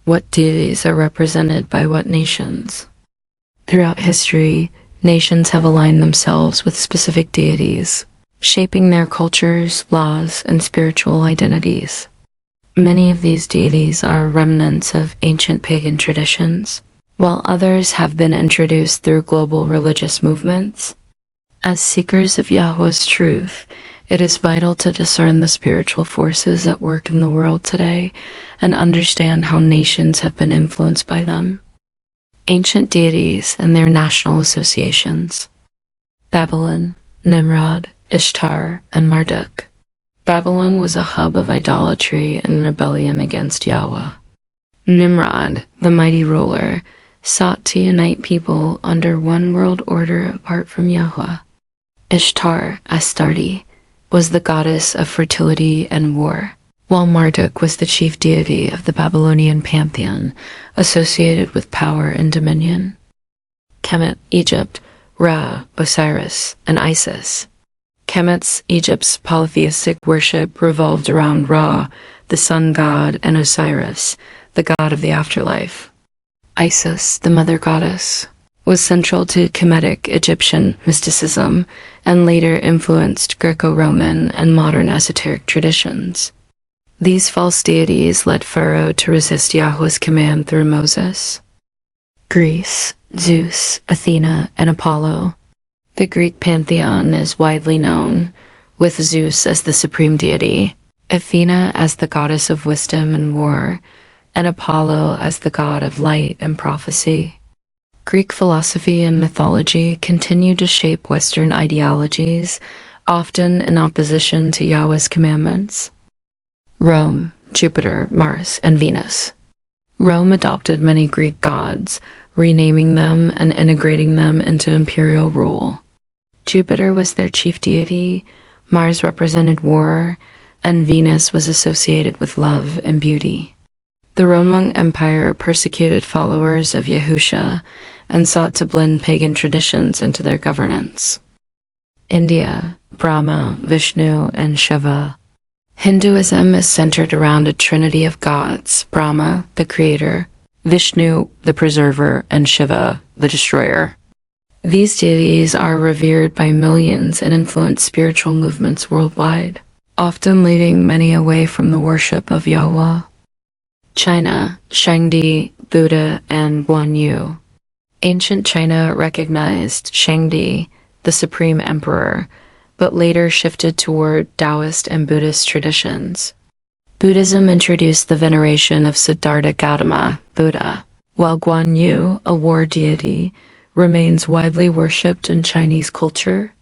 What deities are represented by what nations? Throughout history, nations have aligned themselves with specific deities, shaping their cultures, laws, and spiritual identities. Many of these deities are remnants of ancient pagan traditions, while others have been introduced through global religious movements. As seekers of Yahuah's truth, it is vital to discern the spiritual forces at work in the world today and understand how nations have been influenced by them. Ancient deities and their national associations. Babylon, Nimrod, Ishtar, and Marduk. Babylon was a hub of idolatry and rebellion against Yahuah. Nimrod, the mighty ruler, sought to unite people under one world order apart from Yahuah. Ishtar, Astarte, was the goddess of fertility and war, while Marduk was the chief deity of the Babylonian pantheon, associated with power and dominion. Kemet, Egypt, Ra, Osiris, and Isis. Kemet's, Egypt's polytheistic worship revolved around Ra, the sun god, and Osiris, the god of the afterlife. Isis, the mother goddess, was central to Kemetic Egyptian mysticism and later influenced Greco-Roman and modern esoteric traditions. These false deities led Pharaoh to resist Yahuah's command through Moses. Greece, Zeus, Athena, and Apollo. The Greek pantheon is widely known, with Zeus as the supreme deity, Athena as the goddess of wisdom and war, and Apollo as the god of light and prophecy. Greek philosophy and mythology continued to shape Western ideologies, often in opposition to Yahuah's commandments. Rome, Jupiter, Mars, and Venus. Rome adopted many Greek gods, renaming them and integrating them into imperial rule. Jupiter was their chief deity, Mars represented war, and Venus was associated with love and beauty. The Roman Empire persecuted followers of Yahushua and sought to blend pagan traditions into their governance. India, Brahma, Vishnu, and Shiva. Hinduism is centered around a trinity of gods: Brahma, the creator, Vishnu, the preserver, and Shiva, the destroyer. These deities are revered by millions and influence spiritual movements worldwide, often leading many away from the worship of Yahuah. China, Shangdi, Buddha, and Guan Yu. Ancient China recognized Shangdi, the supreme emperor, but later shifted toward Taoist and Buddhist traditions. Buddhism introduced the veneration of Siddhartha Gautama, Buddha, while Guan Yu, a war deity, remains widely worshipped in Chinese culture.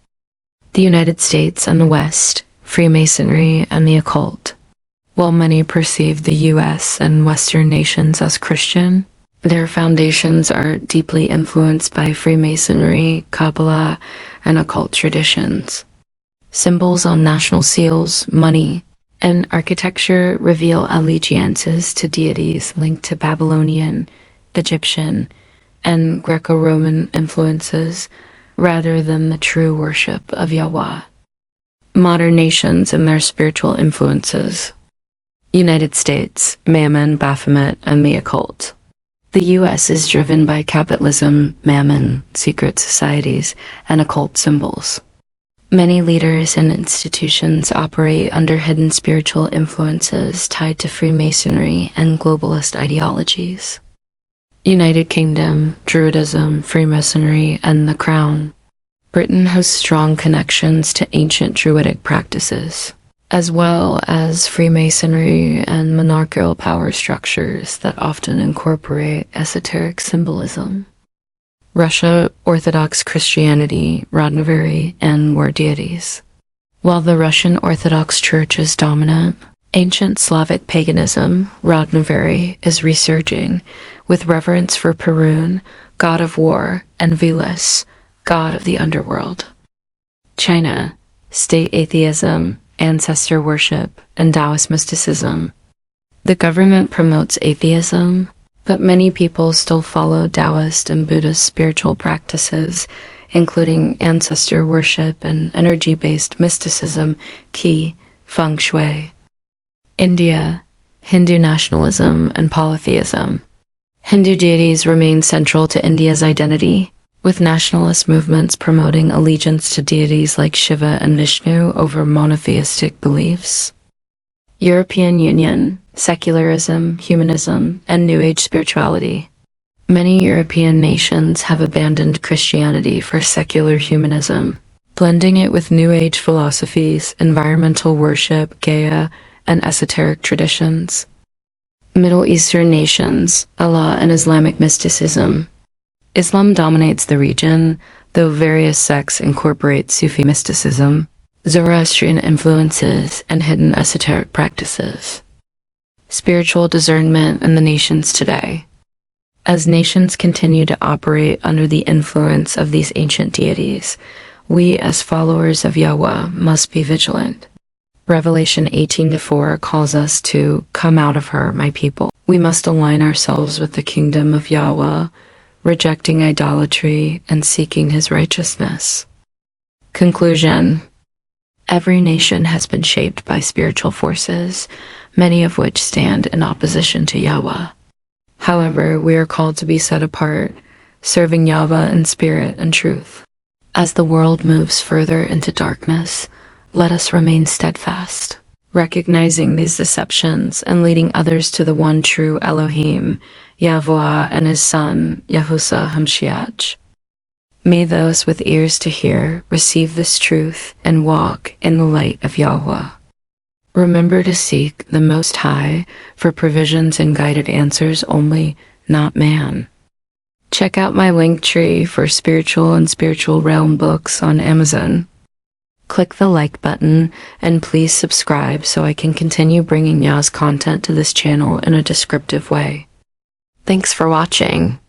The United States and the West, Freemasonry and the occult. While many perceive the U.S. and Western nations as Christian, their foundations are deeply influenced by Freemasonry, Kabbalah, and occult traditions. Symbols on national seals, money, and architecture reveal allegiances to deities linked to Babylonian, Egyptian, and Greco-Roman influences, rather than the true worship of Yahuah. Modern nations and their spiritual influences. United States, Mammon, Baphomet, and the occult. The U.S. is driven by capitalism, mammon, secret societies, and occult symbols. Many leaders and institutions operate under hidden spiritual influences tied to Freemasonry and globalist ideologies. United Kingdom, Druidism, Freemasonry, and the Crown. Britain has strong connections to ancient Druidic practices, as well as Freemasonry and monarchical power structures that often incorporate esoteric symbolism. Russia, Orthodox Christianity, Rodnovery, and war deities. While the Russian Orthodox Church is dominant, ancient Slavic paganism, Rodnovery, is resurging, with reverence for Perun, god of war, and Veles, god of the underworld. China, state atheism, ancestor worship, and Taoist mysticism. The government promotes atheism, but many people still follow Taoist and Buddhist spiritual practices, including ancestor worship and energy-based mysticism, qi, feng shui. India, Hindu nationalism and polytheism. Hindu deities remain central to India's identity, with nationalist movements promoting allegiance to deities like Shiva and Vishnu over monotheistic beliefs. European Union, secularism, humanism, and New Age spirituality. Many European nations have abandoned Christianity for secular humanism, blending it with New Age philosophies, environmental worship, Gaia, and esoteric traditions. Middle Eastern nations, Allah and Islamic mysticism. Islam dominates the region, though various sects incorporate Sufi mysticism, Zoroastrian influences, and hidden esoteric practices. Spiritual discernment in the nations today. As nations continue to operate under the influence of these ancient deities, we as followers of Yahuah must be vigilant. Revelation 18:4 calls us to come out of her, my people. We must align ourselves with the kingdom of Yahuah, rejecting idolatry and seeking his righteousness. Conclusion. Every nation has been shaped by spiritual forces, many of which stand in opposition to Yahuah. However, we are called to be set apart, serving Yahuah in spirit and truth. As the world moves further into darkness, let us remain steadfast, recognizing these deceptions and leading others to the one true Elohim, Yahuah, and his son, Yahushua HaMashiach. May those with ears to hear receive this truth and walk in the light of Yahuah. Remember to seek the Most High for provisions and guided answers only, not man. Check out my link tree for spiritual and spiritual realm books on Amazon. Click the like button and please subscribe so I can continue bringing Yah's content to this channel in a descriptive way. Thanks for watching.